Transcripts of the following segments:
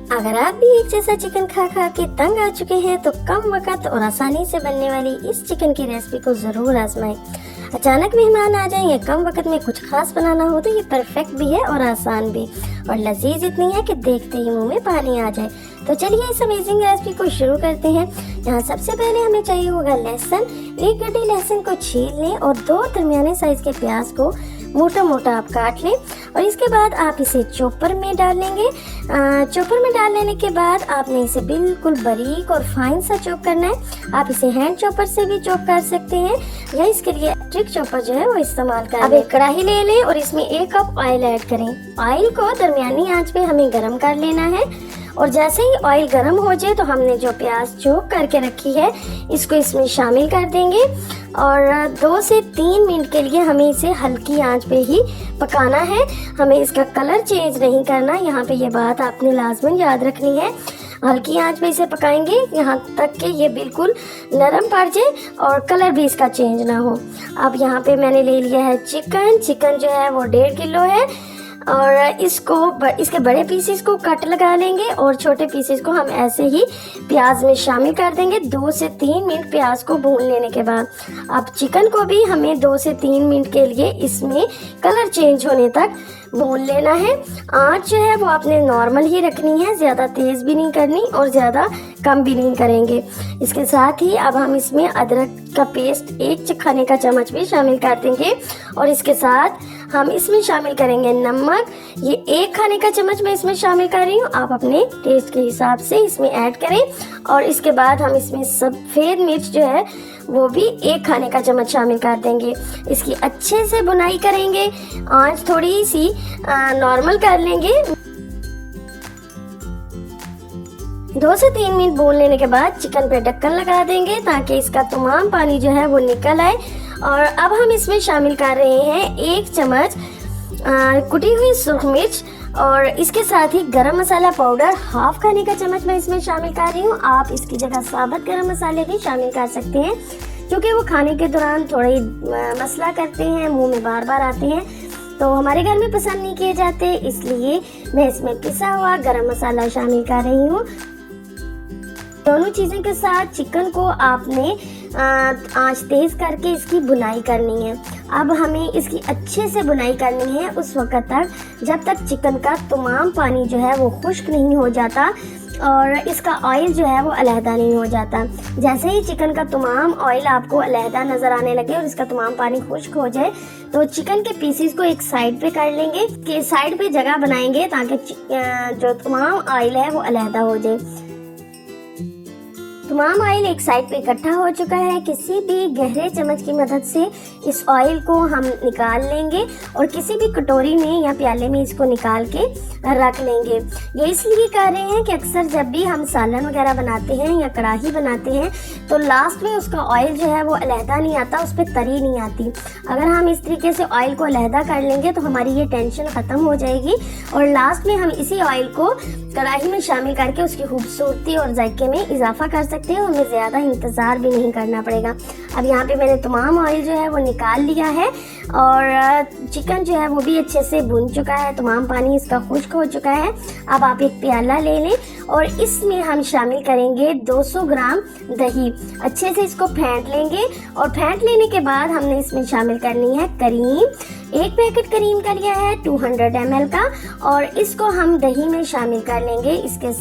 अगर आप भी एक जैसा चिकन खा खा के तंग आ चुके हैं तो कम वक्त और आसानी से बनने वाली इस चिकन की रेसिपी को जरूर आजमाएं। अचानक मेहमान आ जाए या कम वक्त में कुछ खास बनाना हो तो ये परफेक्ट भी है और आसान भी, और लजीज इतनी है कि देखते ही मुंह में पानी आ जाए। तो चलिए इस अमेजिंग रेसिपी को शुरू करते हैं। यहाँ सबसे पहले हमें चाहिए होगा लहसुन। 1 गड्ढे लहसुन को छील लें और 2 दरमियाने साइज के प्याज को मोटा मोटा आप काट लें और इसके बाद आप इसे चॉपर में डाल लेंगे। चॉपर में डाल लेने के बाद आपने इसे बिल्कुल बारीक और फाइन सा चॉप करना है। आप इसे हैंड चॉपर से भी चॉप कर सकते हैं या इसके लिए इलेक्ट्रिक चॉपर जो है वो इस्तेमाल करें। अब एक कढ़ाई ले लें और इसमें 1 कप ऑयल ऐड करें। ऑयल को दरमियानी आंच पे हमें गर्म कर लेना है और जैसे ही ऑयल गर्म हो जाए तो हमने जो प्याज चॉप करके रखी है इसको इसमें शामिल कर देंगे और 2 से 3 मिनट के लिए हमें इसे हल्की आंच पे ही पकाना है। हमें इसका कलर चेंज नहीं करना। यहाँ पे ये बात आपने लाजमन याद रखनी है। हल्की आंच पे इसे पकाएंगे यहाँ तक कि ये बिल्कुल नरम पड़ जाए और कलर भी इसका चेंज ना हो। अब यहाँ पे मैंने ले लिया है चिकन जो है वो 1.5 किलो है और इसके बड़े पीसेस को कट लगा लेंगे और छोटे पीसेस को हम ऐसे ही प्याज में शामिल कर देंगे। 2 से 3 मिनट प्याज को भून लेने के बाद अब चिकन को भी हमें 2 से 3 मिनट के लिए इसमें कलर चेंज होने तक भून लेना है। आंच जो है वो आपने नॉर्मल ही रखनी है, ज़्यादा तेज़ भी नहीं करनी और ज़्यादा कम भी नहीं करेंगे। इसके साथ ही अब हम इसमें अदरक का पेस्ट 1 खाने का चम्मच भी शामिल कर देंगे और इसके साथ हम इसमें शामिल करेंगे नमक। ये 1 खाने का चम्मच मैं इसमें शामिल कर रही हूँ, आप अपने टेस्ट के हिसाब से इसमें ऐड करें। और इसके बाद हम इसमें सफ़ेद मिर्च जो है वो भी 1 खाने का चम्मच शामिल कर देंगे। इसकी अच्छे से बुनाई करेंगे, आंच थोड़ी सी नॉर्मल कर लेंगे। 2 से 3 मिनट भून लेने के बाद चिकन पे ढक्कन लगा देंगे ताकि इसका तमाम पानी जो है वो निकल आए। और अब हम इसमें शामिल कर रहे हैं 1 चम्मच कुटी हुई सूख मिर्च और इसके साथ ही गरम मसाला पाउडर 1/2 खाने का चम्मच मैं इसमें शामिल कर रही हूँ। आप इसकी जगह साबुत गरम मसाले भी शामिल कर सकते हैं क्योंकि वो खाने के दौरान थोड़ी मसला करते हैं, मुंह में बार बार आते हैं, तो हमारे घर में पसंद नहीं किए जाते, इसलिए मैं इसमें पिसा हुआ गरम मसाला शामिल कर रही हूँ। दोनों चीज़ों के साथ चिकन को आपने आंच तेज करके इसकी बुनाई करनी है। अब हमें इसकी अच्छे से बुनाई करनी है उस वक्त तक जब तक चिकन का तमाम पानी जो है वो खुश्क नहीं हो जाता और इसका ऑयल जो है वो अलहदा नहीं हो जाता। जैसे ही चिकन का तमाम ऑयल आपको अलहदा नज़र आने लगे और इसका तमाम पानी खुश्क हो जाए तो चिकन के पीसेस को एक साइड पे कर लेंगे कि साइड पे जगह बनाएंगे ताकि जो तमाम ऑयल है वो अलहदा हो जाए। तमाम ऑयल एक साइड पे इकट्ठा हो चुका है। किसी भी गहरे चम्मच की मदद से इस ऑयल को हम निकाल लेंगे और किसी भी कटोरी में या प्याले में इसको निकाल के रख लेंगे। ये इसलिए कर रहे हैं कि अक्सर जब भी हम सालन वगैरह बनाते हैं या कढ़ाई बनाते हैं तो लास्ट में उसका ऑयल जो है वो अलहदा नहीं आता, उस पर तरी नहीं आती। अगर हम इस तरीके से ऑयल को अलहदा कर लेंगे तो हमारी ये टेंशन ख़त्म हो जाएगी और लास्ट में हम इसी ऑयल को कढ़ाई में शामिल करके उसकी खूबसूरती और जायके में इजाफा कर सकते हैं। हमें ज़्यादा इंतज़ार भी नहीं करना पड़ेगा। अब यहाँ पे मैंने तमाम ऑयल जो है वो निकाल लिया है और चिकन जो है वो भी अच्छे से भुन चुका है, तमाम पानी इसका खुश्क हो चुका है। अब आप एक प्याला ले लें और इसमें हम शामिल करेंगे 200 ग्राम दही। अच्छे से इसको फेंट लेंगे और फेंट लेने के बाद हमने इसमें शामिल करनी है करीम। 1 पैकेट करीम का लिया है 200 ml का और इसको हम दही में शामिल कर लेंगे इसके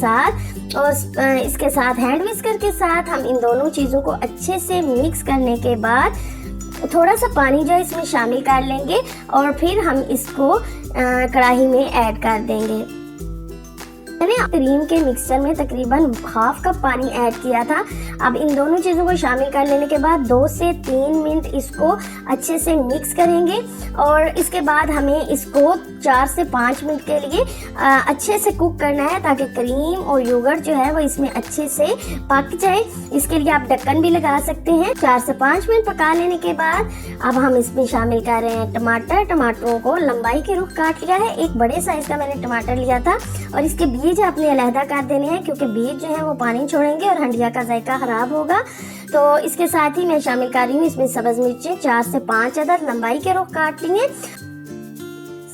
साथ हैंड विस्कर के साथ हम इन दोनों चीज़ों को अच्छे से मिक्स करने के बाद थोड़ा सा पानी जो है इसमें शामिल कर लेंगे और फिर हम इसको कढ़ाई में ऐड कर देंगे। मैंने क्रीम के मिक्सचर में तकरीबन 1/2 कप पानी ऐड किया था। अब इन दोनों चीज़ों को शामिल कर लेने के बाद 2 से 3 मिनट इसको अच्छे से मिक्स करेंगे और इसके बाद हमें इसको 4 से 5 मिनट के लिए अच्छे से कुक करना है ताकि क्रीम और योगर्ट जो है वो इसमें अच्छे से पक जाए। इसके लिए आप ढक्कन भी लगा सकते हैं। 4 से 5 मिनट पका लेने के बाद अब हम इसमें शामिल कर रहे हैं टमाटर। टमाटरों को लंबाई के रुख काट लिया है। 1 बड़े साइज का मैंने टमाटर लिया था और इसके बीज अपने अलहदा कर देने हैं क्योंकि बीज जो है वो पानी छोड़ेंगे और हंडिया का जायका खराब होगा। तो इसके साथ ही मैं शामिल कर रही हूँ इसमें सब्ज मिर्चें 4 से 5 अदद लंबाई के रुख काट ली हैं।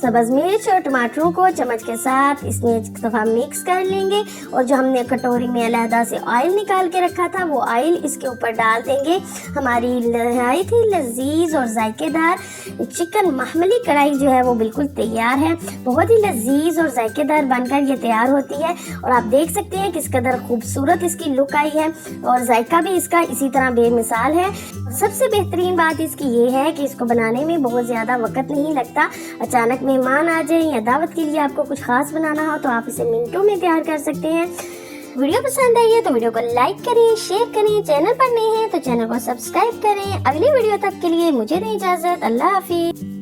सब्ज मिर्च और टमाटरों को चम्मच के साथ इसमें एक दफ़ा मिक्स कर लेंगे और जो हमने कटोरी में अलहदा से ऑयल निकाल के रखा था वो ऑयल इसके ऊपर डाल देंगे। हमारी नहायत ही लजीज और जायकेदार चिकन महमली कढ़ाई जो है वो बिल्कुल तैयार है। बहुत ही लजीज और जायकेदार बनकर ये तैयार होती है और आप देख सकते हैं किस कदर खूबसूरत इसकी लुक आई है और जायका भी इसका इसी तरह बेमिसाल है। सबसे बेहतरीन बात इसकी ये है कि इसको बनाने में बहुत ज़्यादा वक्त नहीं लगता। अचानक मेहमान आ जाए या दावत के लिए आपको कुछ खास बनाना हो तो आप इसे मिनटों में तैयार कर सकते हैं। वीडियो पसंद आई है तो वीडियो को लाइक करें, शेयर करें, चैनल पर नए हैं तो चैनल को सब्सक्राइब करें। अगली वीडियो तक के लिए मुझे दें इजाज़त। अल्लाह हाफिज़।